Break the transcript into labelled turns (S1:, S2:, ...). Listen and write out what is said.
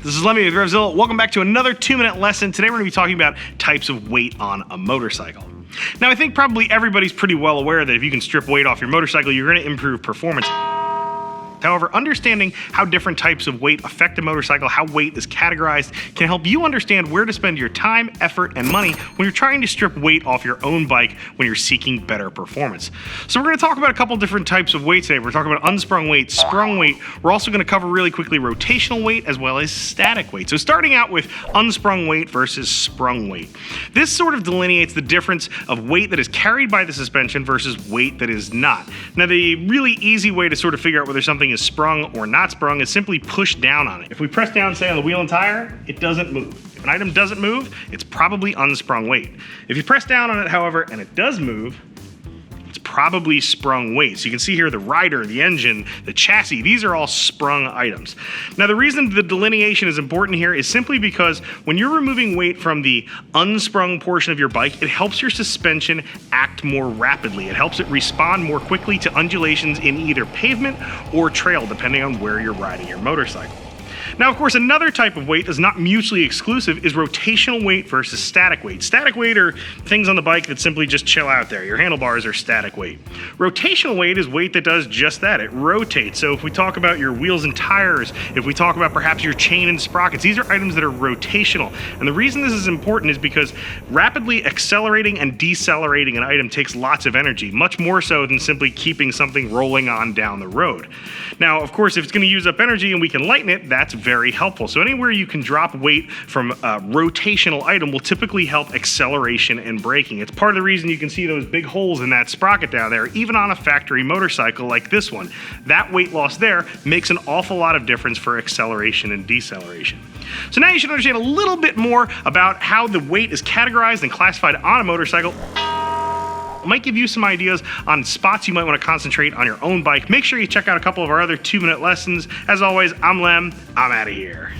S1: This is Lemmy with Revzilla. Welcome back to another 2-minute lesson. Today we're going to be talking about types of weight on a motorcycle. Now I think probably everybody's pretty well aware that if you can strip weight off your motorcycle, you're going to improve performance. However, understanding how different types of weight affect a motorcycle, how weight is categorized, can help you understand where to spend your time, effort, and money when you're trying to strip weight off your own bike when you're seeking better performance. So we're going to talk about a couple different types of weight today. We're talking about unsprung weight, sprung weight. We're also going to cover really quickly rotational weight as well as static weight. So starting out with unsprung weight versus sprung weight. This sort of delineates the difference of weight that is carried by the suspension versus weight that is not. Now the really easy way to sort of figure out whether something is sprung or not sprung is simply push down on it. If we press down, say, on the wheel and tire, it doesn't move. If an item doesn't move, it's probably unsprung weight. If you press down on it, however, and it does move, it's probably sprung weight. So you can see here the rider, the engine, the chassis, these are all sprung items. Now the reason the delineation is important here is simply because when you're removing weight from the unsprung portion of your bike, it helps your suspension act more rapidly. It helps it respond more quickly to undulations in either pavement or trail, depending on where you're riding your motorcycle. Now, of course, another type of weight that's not mutually exclusive is rotational weight versus static weight. Static weight are things on the bike that simply just chill out there. Your handlebars are static weight. Rotational weight is weight that does just that. It rotates. So if we talk about your wheels and tires, if we talk about perhaps your chain and sprockets, these are items that are rotational. And the reason this is important is because rapidly accelerating and decelerating an item takes lots of energy, much more so than simply keeping something rolling on down the road. Now, of course, if it's going to use up energy and we can lighten it, that's very helpful. So anywhere you can drop weight from a rotational item will typically help acceleration and braking. It's part of the reason you can see those big holes in that sprocket down there, even on a factory motorcycle like this one. That weight loss there makes an awful lot of difference for acceleration and deceleration. So now you should understand a little bit more about how the weight is categorized and classified on a motorcycle. It might give you some ideas on spots you might want to concentrate on your own bike. Make sure you check out a couple of our other 2-minute lessons. As always, I'm Lem. I'm out of here.